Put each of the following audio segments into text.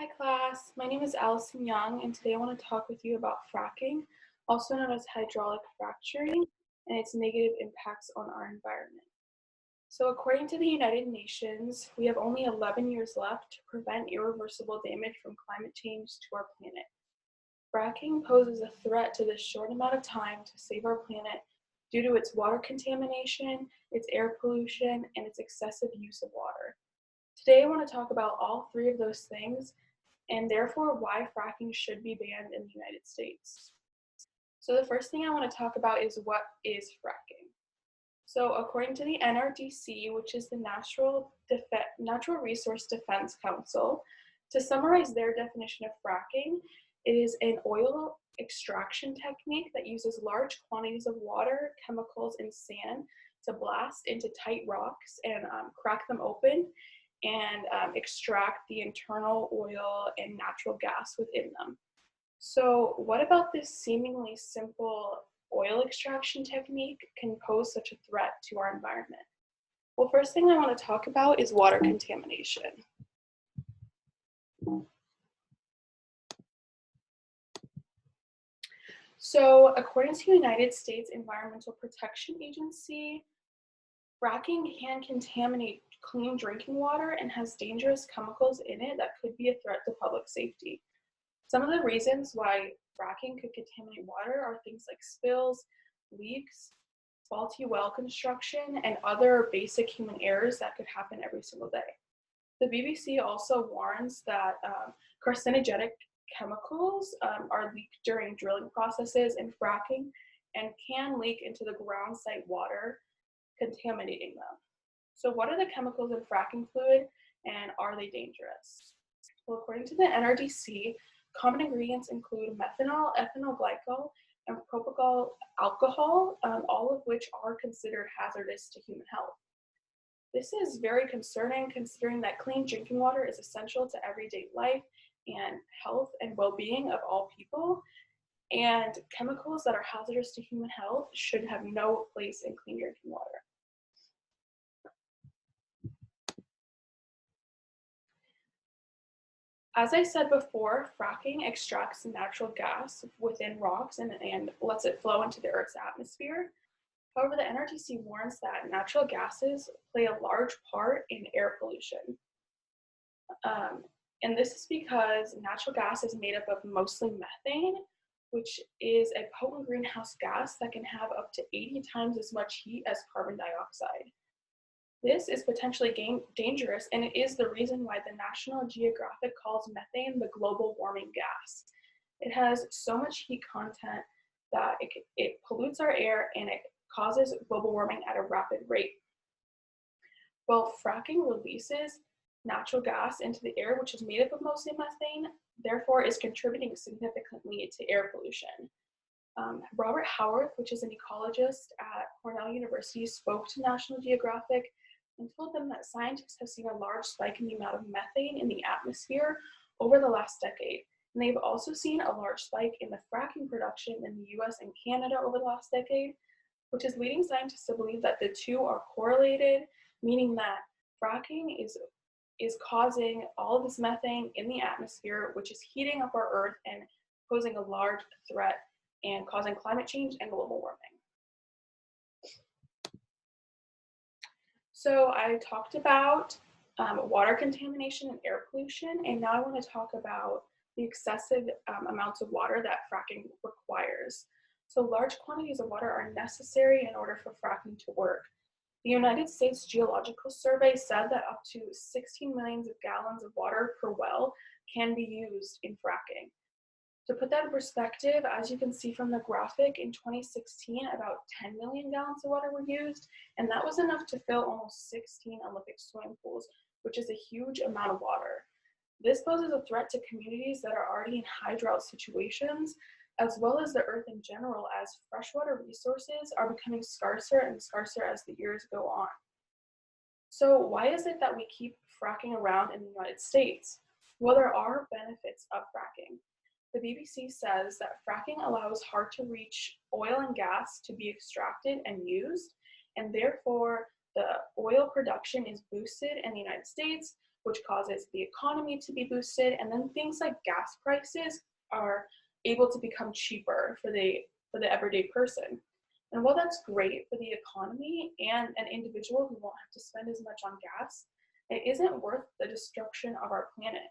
Hi class, my name is Allison Young and today I want to talk with you about fracking, also known as hydraulic fracturing, and its negative impacts on our environment. So according to the United Nations, we have only 11 years left to prevent irreversible damage from climate change to our planet. Fracking poses a threat to this short amount of time to save our planet due to its water contamination, its air pollution, and its excessive use of water. Today I want to talk about all three of those things and therefore why fracking should be banned in the United States. So the first thing I want to talk about is what is fracking. So according to the NRDC, which is the Natural Resource Defense Council, to summarize their definition of fracking, it is an oil extraction technique that uses large quantities of water, chemicals, and sand to blast into tight rocks and crack them open and extract the internal oil and natural gas within them. So what about this seemingly simple oil extraction technique can pose such a threat to our environment? Well, first thing I want to talk about is water contamination. So according to the United States Environmental Protection Agency, fracking can contaminate clean drinking water and has dangerous chemicals in it that could be a threat to public safety. Some of the reasons why fracking could contaminate water are things like spills, leaks, faulty well construction, and other basic human errors that could happen every single day. The BBC also warns that carcinogenic chemicals are leaked during drilling processes and fracking and can leak into the ground site water, contaminating them. So what are the chemicals in fracking fluid and are they dangerous? Well, according to the NRDC, common ingredients include methanol, ethyl glycol, and propyl alcohol, all of which are considered hazardous to human health. This is very concerning considering that clean drinking water is essential to everyday life and health and well-being of all people, and chemicals that are hazardous to human health should have no place in clean drinking water. As I said before, fracking extracts natural gas within rocks and lets it flow into the Earth's atmosphere. However, the NRDC warns that natural gases play a large part in air pollution. And this is because natural gas is made up of mostly methane, which is a potent greenhouse gas that can have up to 80 times as much heat as carbon dioxide. This is potentially dangerous, and it is the reason why the National Geographic calls methane the global warming gas. It has so much heat content that it pollutes our air and it causes global warming at a rapid rate. Well, fracking releases natural gas into the air, which is made up of mostly methane, therefore is contributing significantly to air pollution. Robert Howarth, which is an ecologist at Cornell University, spoke to National Geographic and told them that scientists have seen a large spike in the amount of methane in the atmosphere over the last decade. And they've also seen a large spike in the fracking production in the US and Canada over the last decade, which is leading scientists to believe that the two are correlated, meaning that fracking is causing all of this methane in the atmosphere, which is heating up our Earth and posing a large threat and causing climate change and global warming. So I talked about water contamination and air pollution, and now I want to talk about the excessive amounts of water that fracking requires. So large quantities of water are necessary in order for fracking to work. The United States Geological Survey said that up to 16 million gallons of water per well can be used in fracking. To put that in perspective, as you can see from the graphic, in 2016, about 10 million gallons of water were used, and that was enough to fill almost 16 Olympic swimming pools, which is a huge amount of water. This poses a threat to communities that are already in high drought situations, as well as the Earth in general, as freshwater resources are becoming scarcer and scarcer as the years go on. So why is it that we keep fracking around in the United States? Well, there are benefits of fracking. The BBC says that fracking allows hard-to-reach oil and gas to be extracted and used, and therefore the oil production is boosted in the United States, which causes the economy to be boosted. And then things like gas prices are able to become cheaper for the everyday person. And while that's great for the economy and an individual who won't have to spend as much on gas, it isn't worth the destruction of our planet.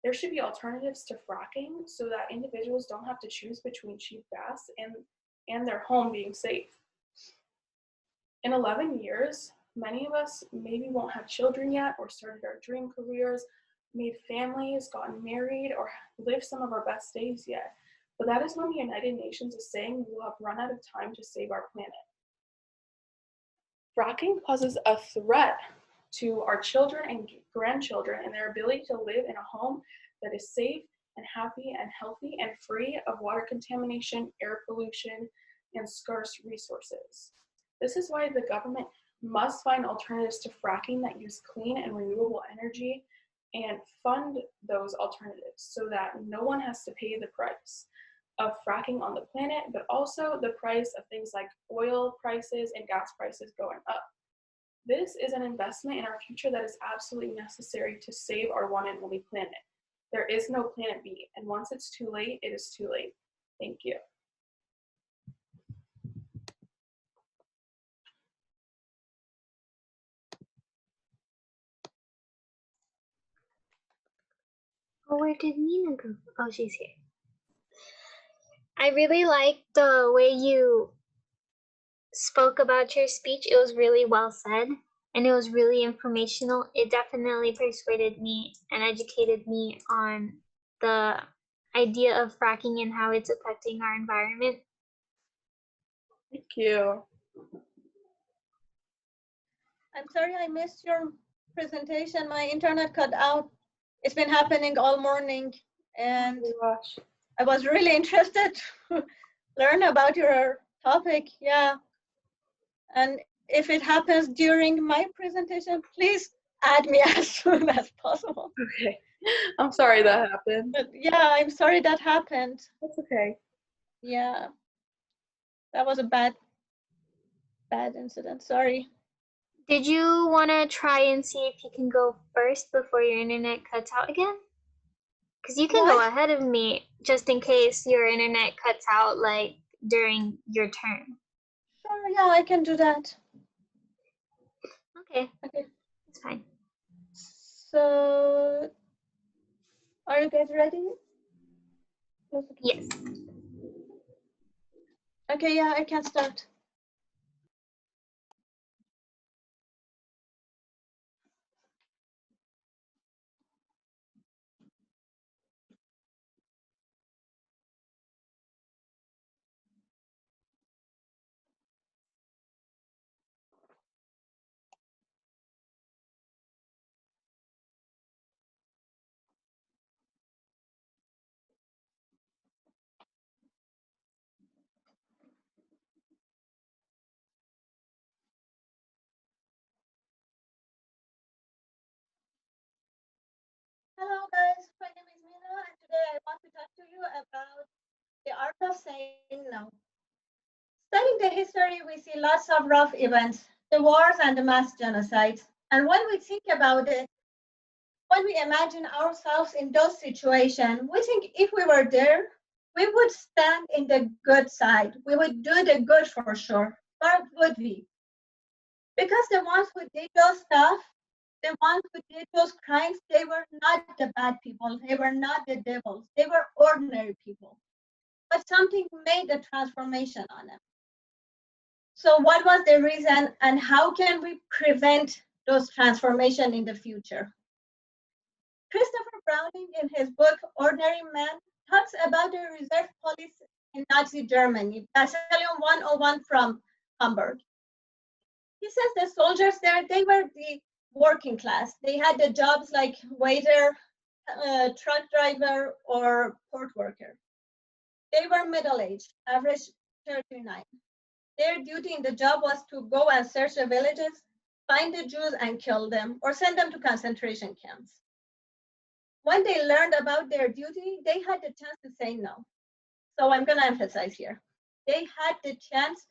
There should be alternatives to fracking so that individuals don't have to choose between cheap gas and their home being safe. In 11 years, many of us maybe won't have children yet or started our dream careers, made families, gotten married, or lived some of our best days yet. But that is when the United Nations is saying we will have run out of time to save our planet. Fracking poses a threat to our children and grandchildren and their ability to live in a home that is safe and happy and healthy and free of water contamination, air pollution, and scarce resources. This is why the government must find alternatives to fracking that use clean and renewable energy and fund those alternatives so that no one has to pay the price of fracking on the planet, but also the price of things like oil prices and gas prices going up. This is an investment in our future that is absolutely necessary to save our one and only planet. There is no planet B, and once it's too late, it is too late. Thank you. Oh, where did Mina go? Oh, she's here. I really liked the way you spoke about your speech. It was really well said and it was really informational. It definitely persuaded me and educated me on the idea of fracking and how it's affecting our environment. Thank you. I'm sorry I missed your presentation. My internet cut out. It's been happening all morning, and I was really interested to learn about your topic. Yeah, and if it happens during my presentation, please add me as soon as possible. Okay, I'm sorry that happened. But yeah, I'm sorry that happened. That's okay. Yeah, that was a bad incident. Sorry. Did you want to try and see if you can go first before your internet cuts out again? Because you can go ahead of me just in case your internet cuts out like during your turn. Sure, yeah, I can do that. Okay, that's fine. So, are you guys ready? Yes. Okay, yeah, I can start. Hello guys, my name is Mina and today I want to talk to you about the art of saying no. Studying the history, we see lots of rough events, the wars and the mass genocides. And when we think about it, when we imagine ourselves in those situations, we think if we were there, we would stand in the good side. We would do the good for sure. But would we? Because the ones who did those stuff, the ones who did those crimes, they were not the bad people. They were not the devils. They were ordinary people. But something made a transformation on them. So what was the reason and how can we prevent those transformations in the future? Christopher Browning, in his book Ordinary Man, talks about the reserve police in Nazi Germany, Battalion 101 from Hamburg. He says the soldiers there, they were the working class. They had the jobs like waiter, truck driver, or port worker. They were middle-aged, average 39. Their duty in the job was to go and search the villages, find the Jews and kill them, or send them to concentration camps. When they learned about their duty, they had the chance to say no. So I'm going to emphasize here. They had the chance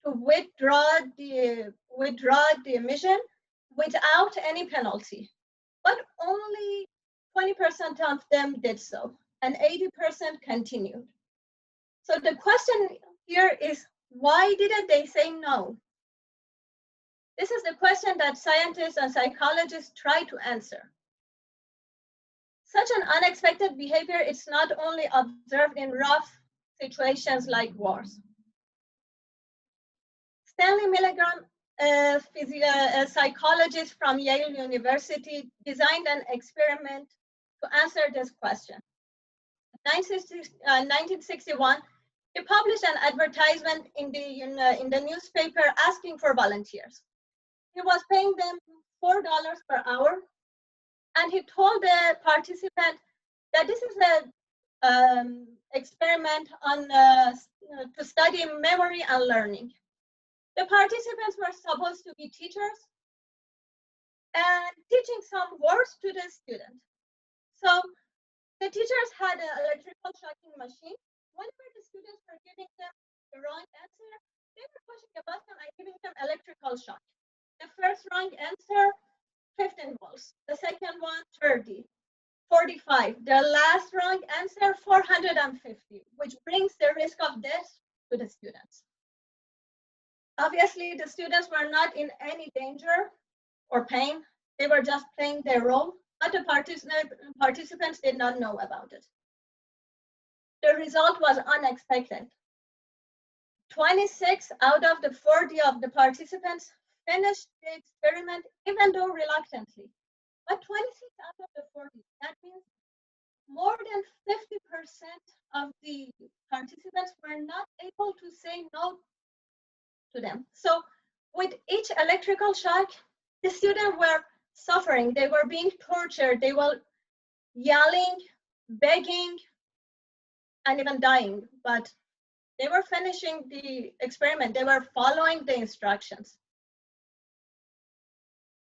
to withdraw the mission without any penalty. but only 20% of them did so, and 80% continued. So the question here is, why didn't they say no? This is the question that scientists and psychologists try to answer. Such an unexpected behavior is not only observed in rough situations like wars. Stanley Milgram, a psychologist from Yale University, designed an experiment to answer this question. In 1961, he published an advertisement in the newspaper asking for volunteers. He was paying them $4 per hour, and he told the participant that this is an experiment on to study memory and learning. The participants were supposed to be teachers and teaching some words to the student. So the teachers had an electrical shocking machine. Whenever the students were giving them the wrong answer, they were pushing a button and giving them electrical shock. The first wrong answer, 15 volts. The second one, 30, 45. The last wrong answer, 450, which brings the risk of death to the students. Obviously, the students were not in any danger or pain. They were just playing their role, but the participants did not know about it. The result was unexpected. 26 out of the 40 of the participants finished the experiment, even though reluctantly. But 26 out of the 40, that means more than 50% of the participants were not able to say no to them. So with each electrical shock, the students were suffering. They were being tortured. They were yelling, begging, and even dying. But they were finishing the experiment. They were following the instructions.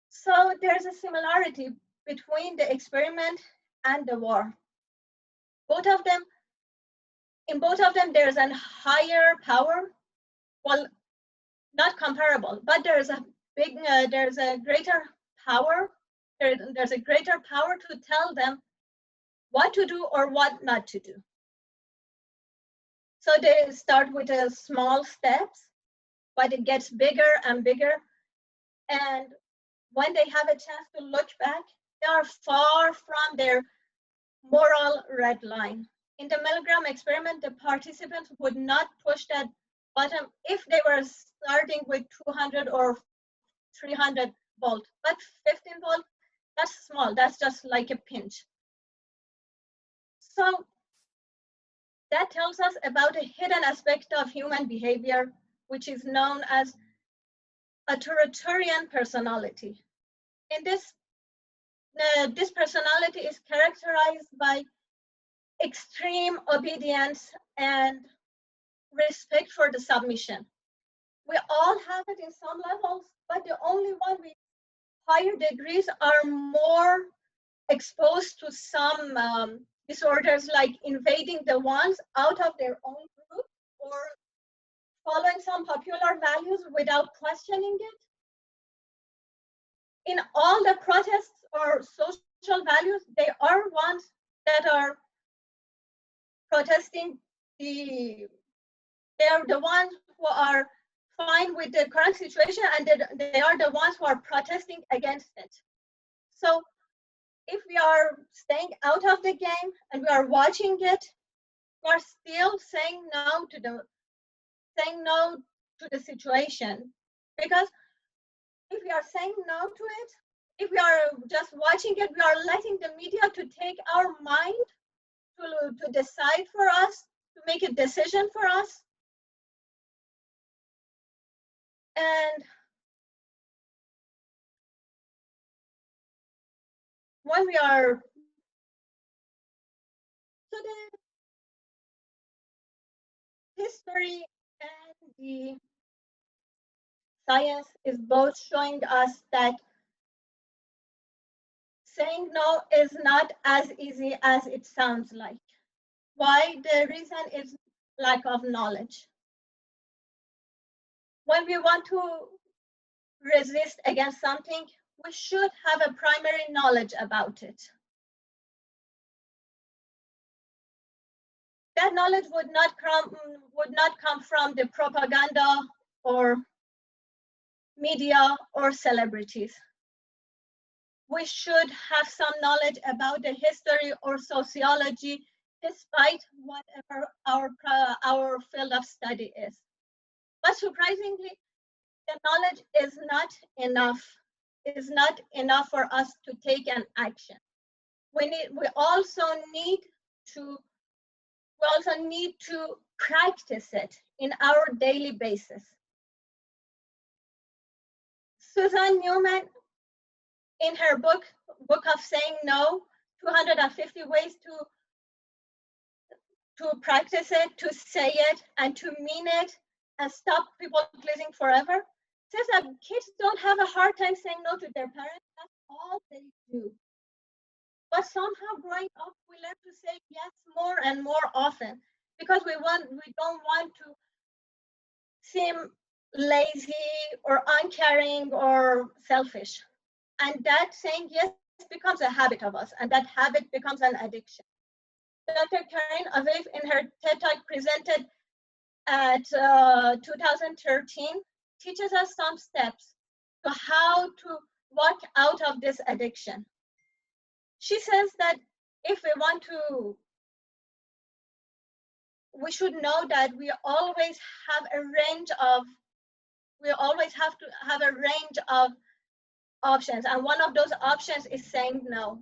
So there's a similarity between the experiment and the war. In both of them, there's a higher power. Well, not comparable, but there's a greater power. There's a greater power to tell them what to do or what not to do. So they start with small steps, but it gets bigger and bigger. And when they have a chance to look back, they are far from their moral red line. In the Milgram experiment, the participants would not push that button if they were starting with 200 or 300 volt, but 15 volt, that's small, that's just like a pinch. So that tells us about a hidden aspect of human behavior, which is known as authoritarian personality. In this personality is characterized by extreme obedience and respect for the submission. We all have it in some levels, but the only one with higher degrees are more exposed to some disorders like invading the ones out of their own group or following some popular values without questioning it. In all the protests or social values, they are ones that are protesting they are the ones who are fine with the current situation, and they are the ones who are protesting against it. So if we are staying out of the game and we are watching it, we are still saying no to the situation. Because if we are saying no to it, if we are just watching it, we are letting the media to take our mind to decide for us, to make a decision for us. And when we are, so the history and the science is both showing us that saying no is not as easy as it sounds like. Why? The reason is lack of knowledge. When we want to resist against something, we should have a primary knowledge about it. That knowledge would not come from the propaganda or media or celebrities. We should have some knowledge about the history or sociology, despite whatever our field of study is. But surprisingly, the knowledge is not enough for us to take an action. We also need to practice it in our daily basis. Susan Newman, in her book of Saying No, 250 ways to practice it, to say it, and to mean it, and stop people pleasing forever, says that kids don't have a hard time saying no to their parents. That's all they do. But somehow growing up, we learn to say yes more and more often because we don't want to seem lazy or uncaring or selfish. And that saying yes becomes a habit of us, and that habit becomes an addiction. Dr. Karen Aviv, in her TED Talk presented at 2013, teaches us some steps to how to walk out of this addiction. She says that if we want to, we should know that we always have to have a range of options, and one of those options is saying no.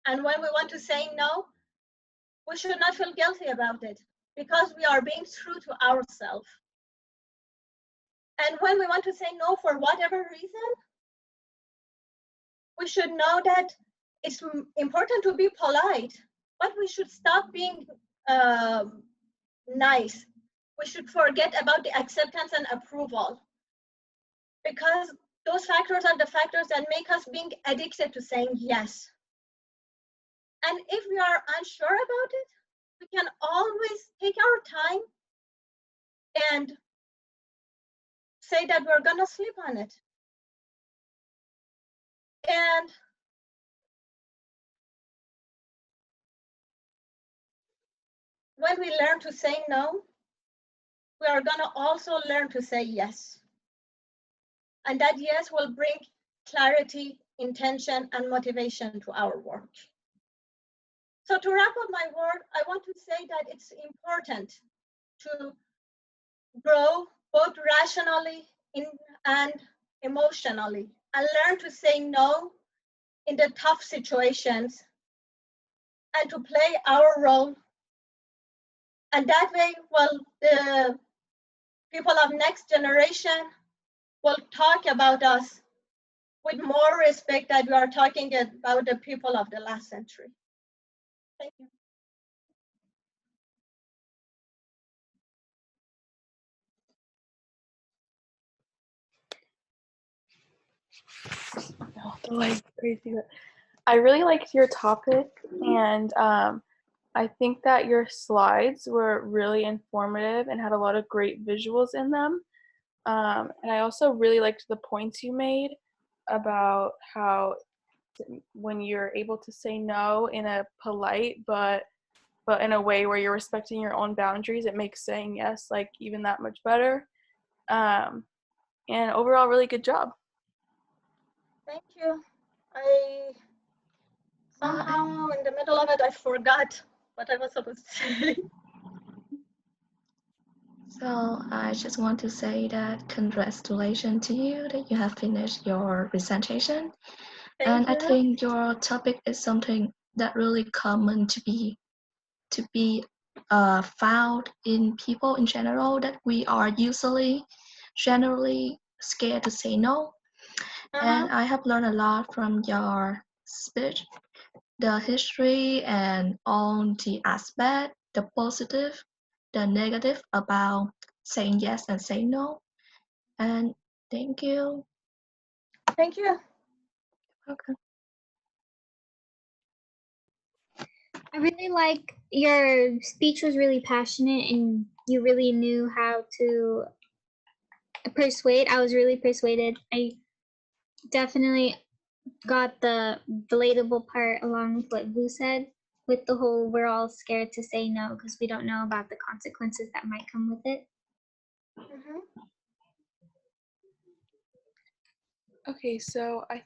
And when we want to say no, we should not feel guilty about it because we are being true to ourselves. And when we want to say no for whatever reason, we should know that it's important to be polite, but we should stop being nice. We should forget about the acceptance and approval, because those factors are the factors that make us being addicted to saying yes. And if we are unsure about it, we can always take our time and say that we're gonna sleep on it. And when we learn to say no, we are gonna also learn to say yes. And that yes will bring clarity, intention, and motivation to our work. So to wrap up my work, I want to say that it's important to grow both rationally and emotionally, and learn to say no in the tough situations and to play our role. And that way, well, the people of next generation will talk about us with more respect that we are talking about the people of the last century. Thank you. Oh, the light's crazy. I really liked your topic, and I think that your slides were really informative and had a lot of great visuals in them. And I also really liked the points you made about how when you're able to say no in a polite but in a way where you're respecting your own boundaries, it makes saying yes like even that much better. And overall, really good job. Thank you. I somehow in the middle of it, I forgot what I was supposed to say. So I just want to say that congratulations to you that you have finished your presentation. Thank you. I think your topic is something that really common to be found in people in general, that we are generally scared to say no. And I have learned a lot from your speech, the history and all the aspect, the positive, the negative about saying yes and saying no. And thank you. Thank you. Okay. I really like your speech was really passionate and you really knew how to persuade. I was really persuaded. I definitely got the relatable part along with what Vu said, with the whole we're all scared to say no because we don't know about the consequences that might come with it. Okay, so I